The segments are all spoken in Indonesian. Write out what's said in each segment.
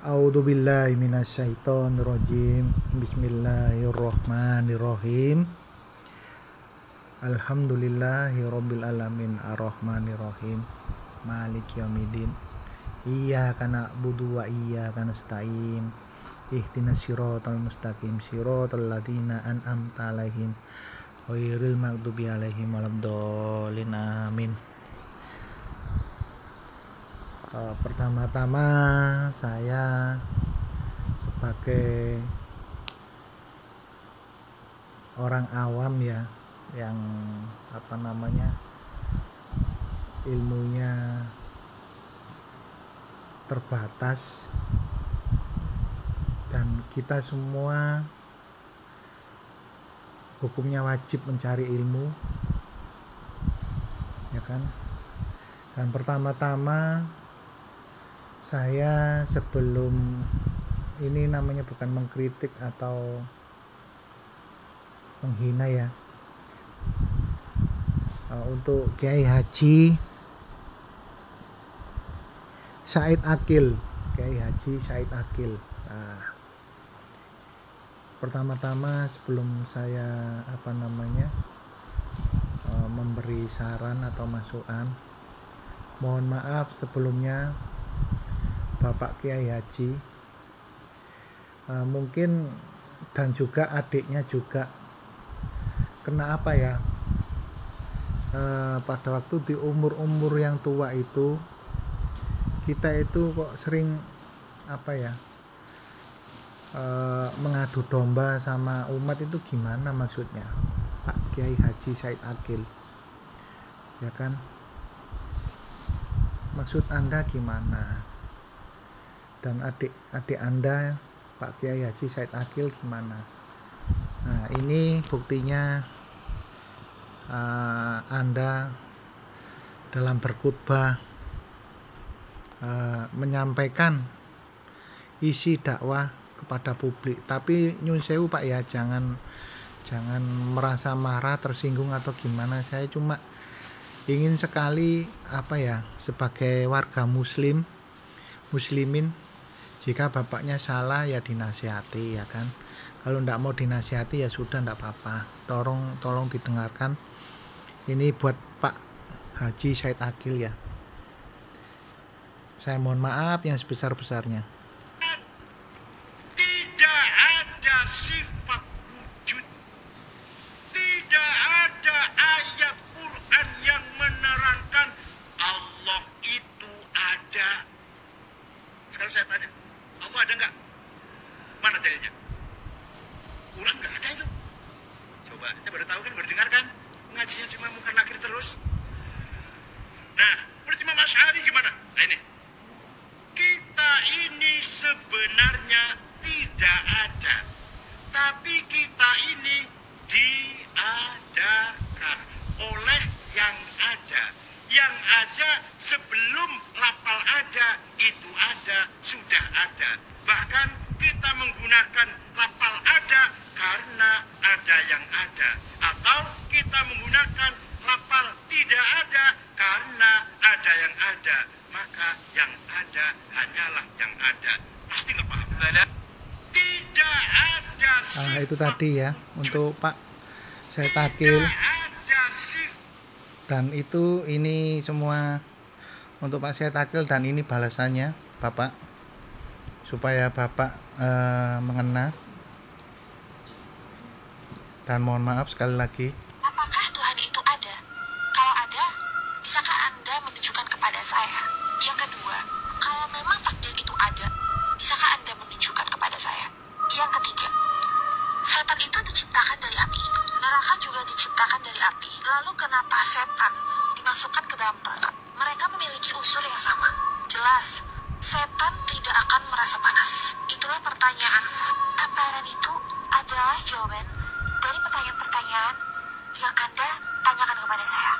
A'udzubillahi minasyaitonirrajim. Bismillahirrahmanirrahim. Alhamdulillahirabbil alamin arrahmanirrahim. Maliki yaumiddin. Iyyaka na'budu wa iyyaka nasta'in. Ihdinas siratal mustaqim. Siratal ladzina an'amta 'alaihim ghairil maghdubi 'alaihim waladdallin. Amin. Pertama-tama saya sebagai orang awam ya, yang ilmunya terbatas, dan kita semua hukumnya wajib mencari ilmu, ya kan? Dan pertama-tama saya, sebelum ini, namanya bukan mengkritik atau menghina ya, untuk Kiai Haji Said Aqil. Pertama-tama sebelum saya memberi saran atau masukan, mohon maaf sebelumnya Bapak Kiai Haji, mungkin, dan juga adiknya juga, kena pada waktu di umur-umur yang tua itu, kita itu kok sering mengadu domba sama umat. Itu gimana maksudnya, Pak Kiai Haji Said Aqil, ya kan? Maksud Anda gimana? Dan adik Anda, Pak Kiai Haji Said Aqil, gimana? Nah, ini buktinya. Anda dalam berkhutbah menyampaikan isi dakwah kepada publik, tapi nyun sewu Pak ya, jangan merasa marah, tersinggung atau gimana. Saya cuma ingin sekali sebagai warga muslimin, jika bapaknya salah ya dinasihati, ya kan? Kalau ndak mau dinasihati ya sudah, ndak apa-apa. Tolong didengarkan. Ini buat Pak Haji Said Aqil ya. Saya mohon maaf yang sebesar-besarnya. Tidak ada sifat wujud, tidak ada ayat Quran yang menerangkan Allah itu ada. Sekarang saya tanya, Allah ada nggak? Mana dalilnya? Quran nggak ada itu. Coba, kita baru tahu kan, baru dengar kan? Ngajinya cuma mungkar nakir terus. Nah, menurut Imam Asy'ari gimana? Nah ini, kita ini sebenarnya tidak ada, tapi kita ini diadakan oleh yang ada. Yang ada sebelum lafal ada, itu ada, sudah ada. Bahkan kita menggunakan lafal ada karena ada yang ada, atau kita menggunakan lafal tidak ada karena ada yang ada. Maka yang ada hanyalah yang ada. Pasti nggak paham? Tidak ada sifat. Itu tadi ya untuk Pak Said Aqil. Dan ini semua untuk Pak Said Aqil, dan ini balasannya Bapak, supaya Bapak mengena. Dan mohon maaf sekali lagi. Apakah Tuhan itu ada? Kalau ada, bisakah Anda menunjukkan kepada saya? Yang kedua, kalau memang takdir itu ada, bisakah Anda menunjukkan kepada saya? Yang ketiga, setan itu diciptakan dari api, neraka juga diciptakan dari api. Lalu kenapa setan dimasukkan ke dalam neraka? Mereka memiliki unsur yang sama. Jelas, setan tidak akan merasa panas. Itulah pertanyaan. Tamparan itu adalah jawaban dari pertanyaan-pertanyaan yang Anda tanyakan kepada saya.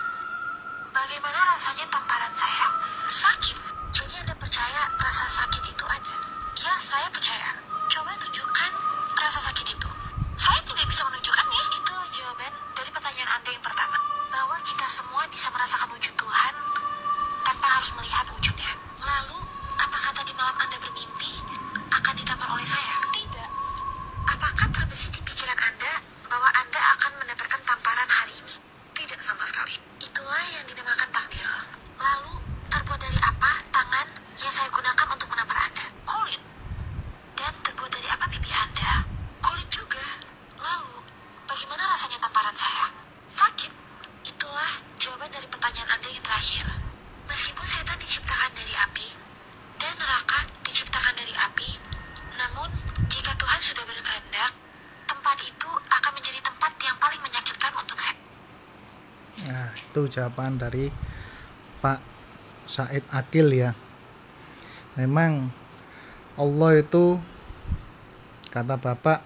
Bagaimana rasanya tamparan saya? Sakit. Jadi Anda percaya rasa sakit itu ada? Ya, saya percaya. Coba tunjukkan rasa sakit itu. Saya tidak bisa menunjukkannya. Itu jawaban dari pertanyaan Anda yang pertama. Bahwa kita semua bisa merasakan wujud Tuhan tanpa harus melihat wujudnya. Lalu, apakah tadi malam Anda bermimpi Itu jawaban dari Pak Said Akil ya. Memang Allah itu kata Bapak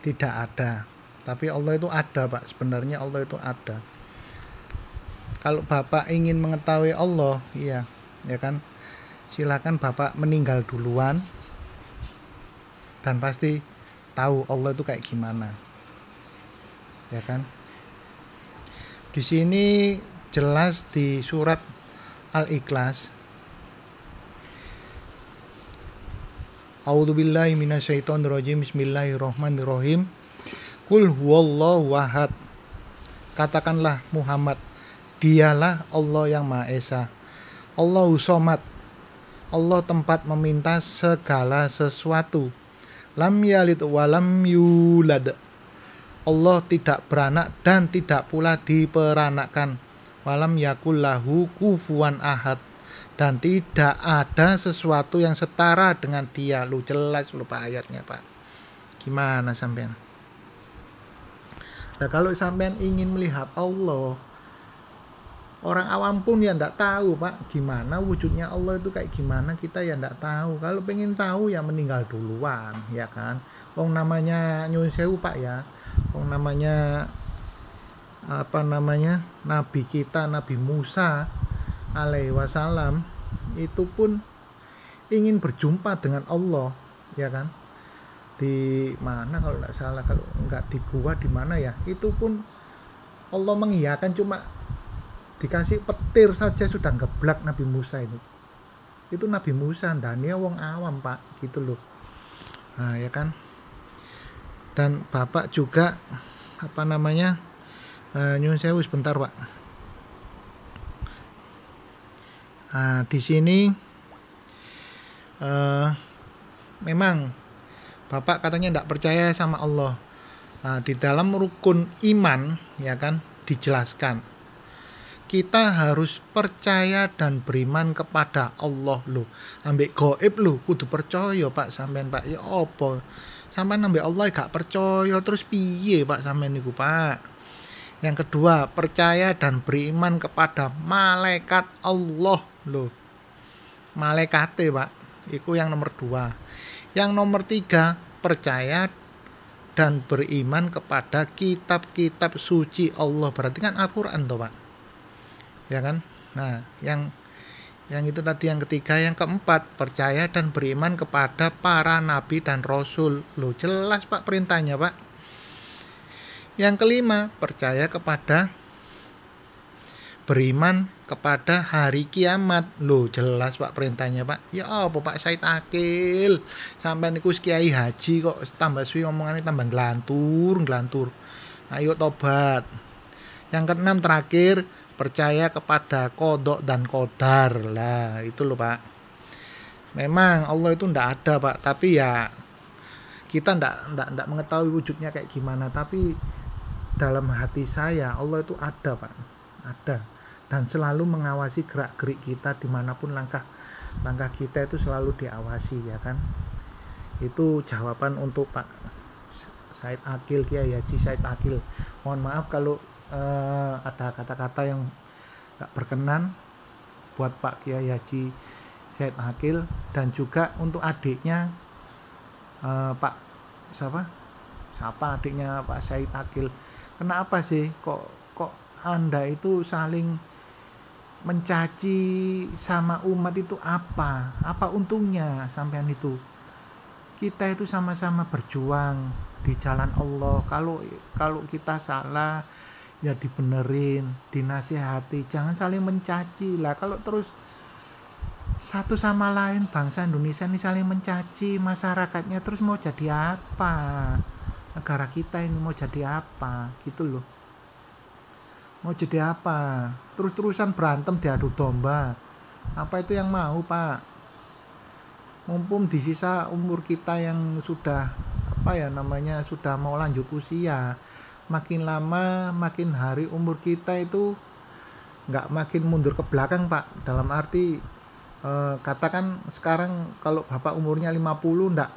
tidak ada, tapi Allah itu ada Pak. Sebenarnya Allah itu ada. Kalau Bapak ingin mengetahui Allah, iya, ya kan, silakan Bapak meninggal duluan dan pasti tahu Allah itu kayak gimana, ya kan. Di sini jelas di surat Al-Ikhlas. A'udzubillahi minasyaitonirrajim. Bismillahirrahmanirrahim. Qul huwallahu ahad. Katakanlah Muhammad, dialah Allah yang Maha Esa. Allahu Shomad. Allah tempat meminta segala sesuatu. Lam yalid wa lam yulad. Allah tidak beranak dan tidak pula diperanakkan. Walam yakul lahu kufuwan ahad. Dan tidak ada sesuatu yang setara dengan dia. Lu jelas lupa ayatnya Pak. Gimana sampean? Nah kalau sampean ingin melihat Allah, orang awam pun ya ndak tahu Pak, gimana wujudnya Allah itu kayak gimana, kita ya ndak tahu. Kalau pengen tahu ya meninggal duluan, ya kan. Wong namanya nyuwun sewu Pak ya. Wong namanya Nabi kita, Nabi Musa alaihi wasallam itu pun ingin berjumpa dengan Allah, ya kan. Di mana kalau nggak salah, kalau nggak di gua di mana ya, itu pun Allah mengiyakan, cuma dikasih petir saja sudah ngeblak Nabi Musa itu. Itu Nabi Musa, Dania wong awam Pak, gitu loh. Nah, ya kan. Dan Bapak juga nyuwun sewu sebentar Pak. Di sini memang Bapak katanya tidak percaya sama Allah. Di dalam rukun iman, ya kan, dijelaskan kita harus percaya dan beriman kepada Allah loh. Ambek gaib loh, kudu percaya Pak sampean Pak. Ya apa? Sampean ambek Allah gak percaya terus piye Pak sampean niku Pak? Yang kedua, percaya dan beriman kepada malaikat Allah loh. Malaikate Pak, itu yang nomor 2. Yang nomor 3, percaya dan beriman kepada kitab-kitab suci Allah. Berarti kan Al-Quran toh Pak, ya kan. Nah yang itu tadi yang ketiga. Yang keempat, percaya dan beriman kepada para nabi dan rasul loh. Jelas Pak perintahnya Pak. Yang kelima, percaya kepada beriman kepada hari kiamat loh. Jelas Pak perintahnya Pak. Ya apa Pak Said Akil, sampai niku kiai haji kok tambah suwi omongannya tambah nglantur. Ayo tobat. Yang keenam terakhir, percaya kepada qada dan qadar. Lah itu loh Pak. Memang Allah itu ndak ada Pak, tapi ya kita ndak mengetahui wujudnya kayak gimana, tapi dalam hati saya Allah itu ada Pak, ada, dan selalu mengawasi gerak-gerik kita dimanapun langkah kita itu selalu diawasi, ya kan. Itu jawaban untuk Pak Said Akil, Kiai Haji Said Akil. Mohon maaf kalau ada kata-kata yang gak berkenan buat Pak Kiai Haji Said Akil, dan juga untuk adiknya Pak siapa adiknya Pak Said Akil. Kenapa sih kok Anda itu saling mencaci sama umat itu? Apa untungnya sampean itu? Kita itu sama-sama berjuang di jalan Allah. Kalau kita salah ya dibenerin, dinasihati, jangan saling mencaci lah. Kalau terus satu sama lain bangsa Indonesia ini saling mencaci masyarakatnya, terus mau jadi apa? Negara kita ini mau jadi apa? Gitu loh. Mau jadi apa? Terus-terusan berantem diadu domba. Apa itu yang mau Pak? Mumpung di sisa umur kita yang sudah sudah mau lanjut usia, makin lama makin hari umur kita itu nggak makin mundur ke belakang Pak. Dalam arti katakan sekarang kalau Bapak umurnya 50, ndak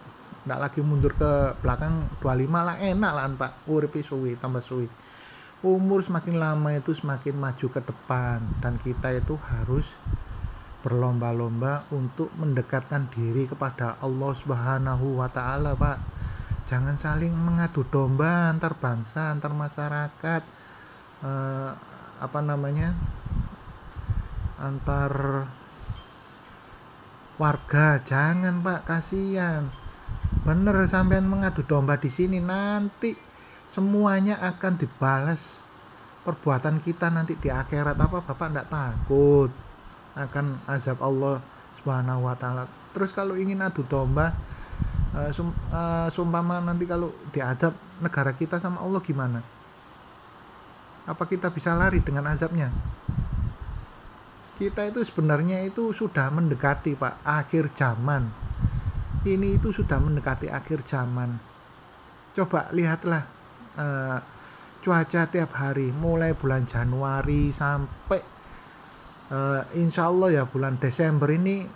lagi mundur ke belakang 25 lah, enak lah Pak, uripi suwi tambah suwi. umur semakin lama itu semakin maju ke depan, dan kita itu harus berlomba-lomba untuk mendekatkan diri kepada Allah Subhanahu wa taala, Pak. Jangan saling mengadu domba antar bangsa, antar masyarakat, eh, apa namanya? Antar warga. Jangan, Pak, kasihan. Bener, sampean mengadu domba di sini, nanti semuanya akan dibalas perbuatan kita nanti di akhirat. Apa Bapak enggak takut akan azab Allah Subhanahu wa taala? Terus kalau ingin adu domba, seumpama nanti kalau diadab negara kita sama Allah, gimana? Apa kita bisa lari dengan azabnya? Kita itu sebenarnya itu sudah mendekati, Pak, akhir zaman. Ini itu sudah mendekati akhir zaman. Coba lihatlah cuaca tiap hari, mulai bulan Januari sampai insya Allah ya bulan Desember ini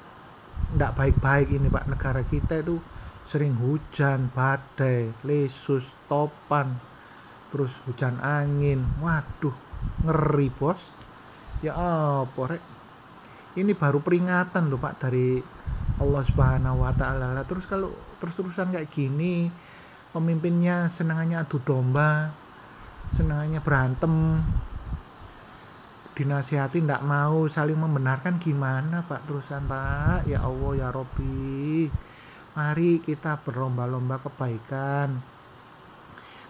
tidak baik-baik ini, Pak. Negara kita itu sering hujan, badai, lesus, topan, terus hujan angin. Waduh, ngeri, Bos. Ya apa, Rek? Ini baru peringatan loh, Pak, dari Allah Subhanahu wa taala. Terus kalau terus-terusan kayak gini, pemimpinnya senangannya adu domba, senangannya berantem, dinasihati ndak mau saling membenarkan, gimana, Pak, terusan, Pak? Ya Allah ya Robbi, mari kita berlomba-lomba kebaikan.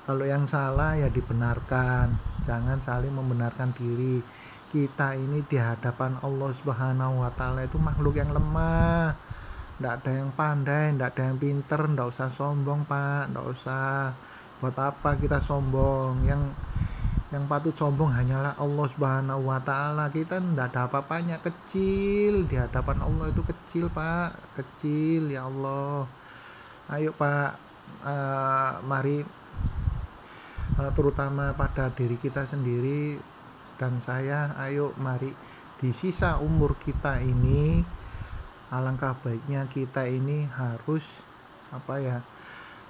Kalau yang salah ya dibenarkan, jangan saling membenarkan diri. Kita ini di hadapan Allah Subhanahu wa taala itu makhluk yang lemah. Ndak ada yang pandai, ndak ada yang pinter, ndak usah sombong, Pak, ndak usah. Buat apa kita sombong? Yang patut sombong hanyalah Allah Subhanahu wa taala. Kita ndak ada apa-apanya, kecil di hadapan Allah itu, kecil, Pak, kecil, ya Allah. Ayo, Pak, mari terutama pada diri kita sendiri dan saya, ayo mari di sisa umur kita ini, alangkah baiknya kita ini harus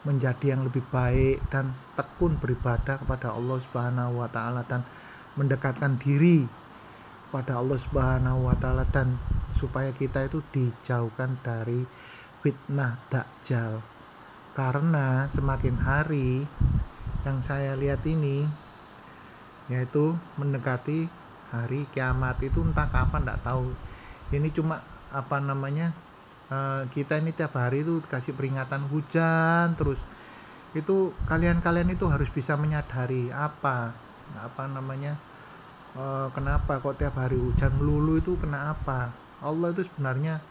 menjadi yang lebih baik dan tekun beribadah kepada Allah Subhanahu wa taala dan mendekatkan diri kepada Allah Subhanahu wa taala, dan supaya kita itu dijauhkan dari fitnah Dajjal. Karena semakin hari yang saya lihat ini, yaitu mendekati hari kiamat itu entah kapan, enggak tahu. Ini cuma kita ini tiap hari itu kasih peringatan hujan terus. Itu kalian itu harus bisa menyadari kenapa kok tiap hari hujan melulu, itu kenapa? Allah itu sebenarnya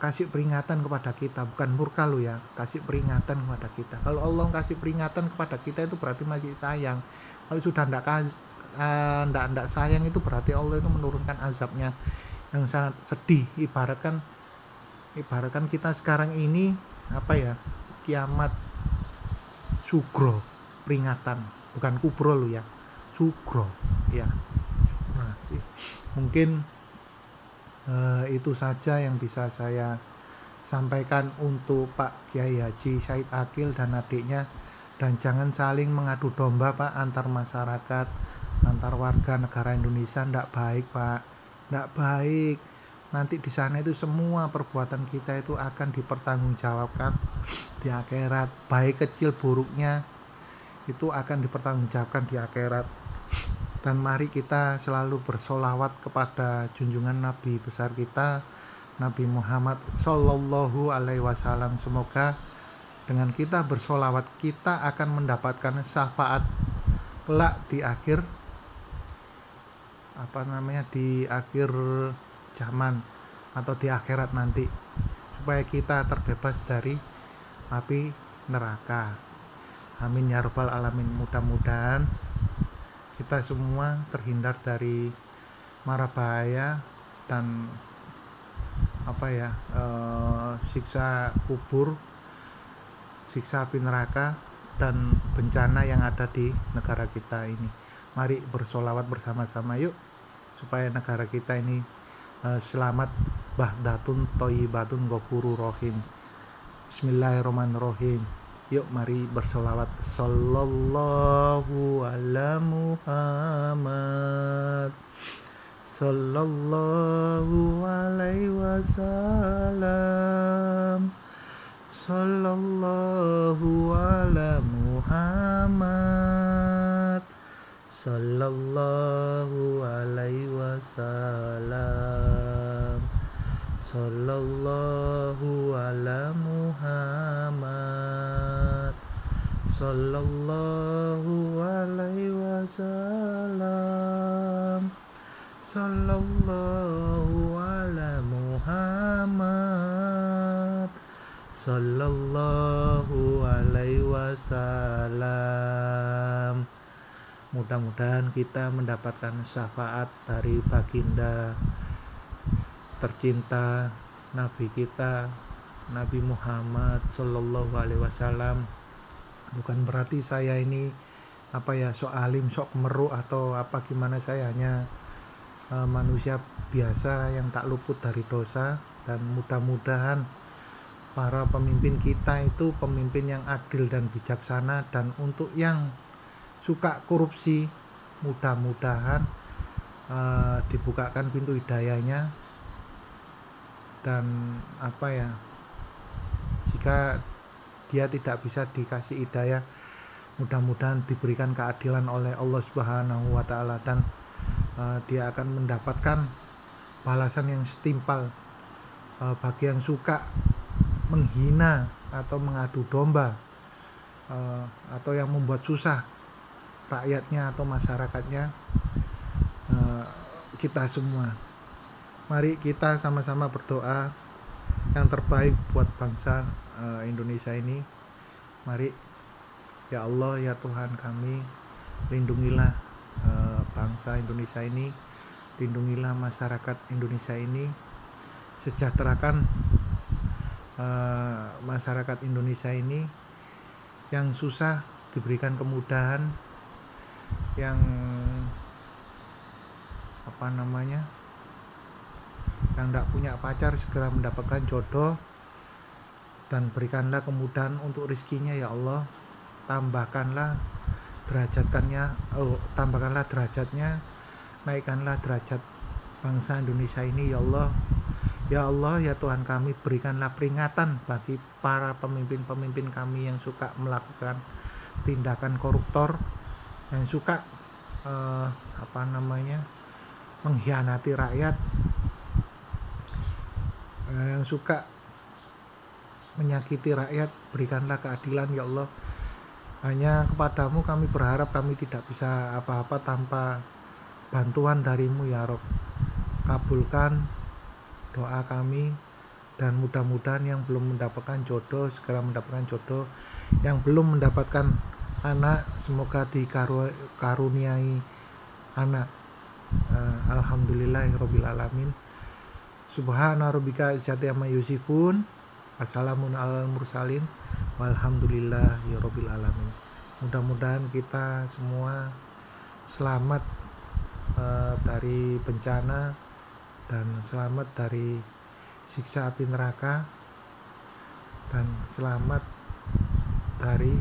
kasih peringatan kepada kita, bukan murka lo ya, kasih peringatan kepada kita. Kalau Allah kasih peringatan kepada kita itu berarti masih sayang. Kalau sudah ndak sayang, itu berarti Allah itu menurunkan azabnya yang sangat sedih. Ibaratkan kita sekarang ini kiamat sugro, peringatan, bukan kubro lo ya, sugro ya. Nah, mungkin itu saja yang bisa saya sampaikan untuk Pak Kiai Haji Said Akil dan adiknya. Dan jangan saling mengadu domba, Pak, antar masyarakat, antar warga negara Indonesia. Ndak baik, Pak, ndak baik. Nanti di sana itu semua perbuatan kita itu akan dipertanggungjawabkan di akhirat. Baik kecil buruknya itu akan dipertanggungjawabkan di akhirat. Dan mari kita selalu bersolawat kepada junjungan Nabi besar kita, Nabi Muhammad Sallallahu Alaihi Wasallam. Semoga dengan kita bersolawat, kita akan mendapatkan syafaat kelak di akhir di akhir zaman atau di akhirat nanti, supaya kita terbebas dari api neraka. Amin ya rabbal alamin. Mudah-mudahan kita semua terhindar dari mara bahaya dan siksa kubur, siksa api neraka, dan bencana yang ada di negara kita ini. Mari bersolawat bersama-sama yuk, supaya negara kita ini selamat. Bahdatun thayyibatun ghafurur rahim. Bismillahirrahmanirrahim. Yuk mari bersolawat. Sallallahu ala Muhammad, sallallahu alaihi wasallam, sallallahu ala Muhammad, sallallahu alaihi wasallam, sallallahu ala Muhammad, sallallahu alaihi wasallam, sallallahu ala Muhammad, sallallahu alaihi wasallam. Mudah-mudahan kita mendapatkan syafaat dari baginda tercinta Nabi kita, Nabi Muhammad sallallahu alaihi wasallam. Bukan berarti saya ini sok alim, sok meru atau apa gimana. Saya hanya manusia biasa yang tak luput dari dosa, dan mudah-mudahan para pemimpin kita itu pemimpin yang adil dan bijaksana. Dan untuk yang suka korupsi, mudah-mudahan dibukakan pintu hidayahnya, dan jika dia tidak bisa dikasih hidayah, mudah-mudahan diberikan keadilan oleh Allah Subhanahu wa Ta'ala, dan dia akan mendapatkan balasan yang setimpal. Bagi yang suka menghina atau mengadu domba, atau yang membuat susah rakyatnya atau masyarakatnya, kita semua, mari kita sama-sama berdoa yang terbaik buat bangsa Indonesia ini. Mari, ya Allah, ya Tuhan kami, lindungilah bangsa Indonesia ini, lindungilah masyarakat Indonesia ini, sejahterakan masyarakat Indonesia ini. Yang susah diberikan kemudahan, yang yang tidak punya pacar segera mendapatkan jodoh, dan berikanlah kemudahan untuk rezekinya ya Allah. Tambahkanlah derajatnya, naikkanlah derajat bangsa Indonesia ini ya Allah. Ya Allah, ya Tuhan kami, berikanlah peringatan bagi para pemimpin-pemimpin kami yang suka melakukan tindakan koruptor, yang suka mengkhianati rakyat, yang suka menyakiti rakyat. Berikanlah keadilan ya Allah. Hanya kepadamu kami berharap, kami tidak bisa apa-apa tanpa bantuan darimu ya Rob. Kabulkan doa kami, dan mudah-mudahan yang belum mendapatkan jodoh segera mendapatkan jodoh, yang belum mendapatkan anak semoga dikaruniai anak. Alhamdulillahirabbil alamin. Subhana rabbika izzati amma yasifun, wassalamun alal mursalin, walhamdulillahirabbil alamin. Mudah-mudahan kita semua selamat dari bencana, dan selamat dari siksa api neraka, dan selamat dari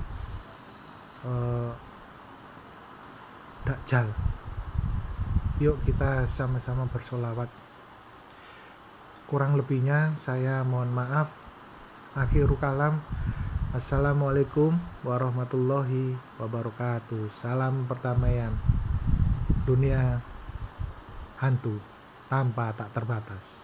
Dajjal. Yuk kita sama-sama bersolawat. Kurang lebihnya saya mohon maaf. Akhirul kalam, assalamualaikum warahmatullahi wabarakatuh. Salam perdamaian dunia hantu tanpa tak terbatas.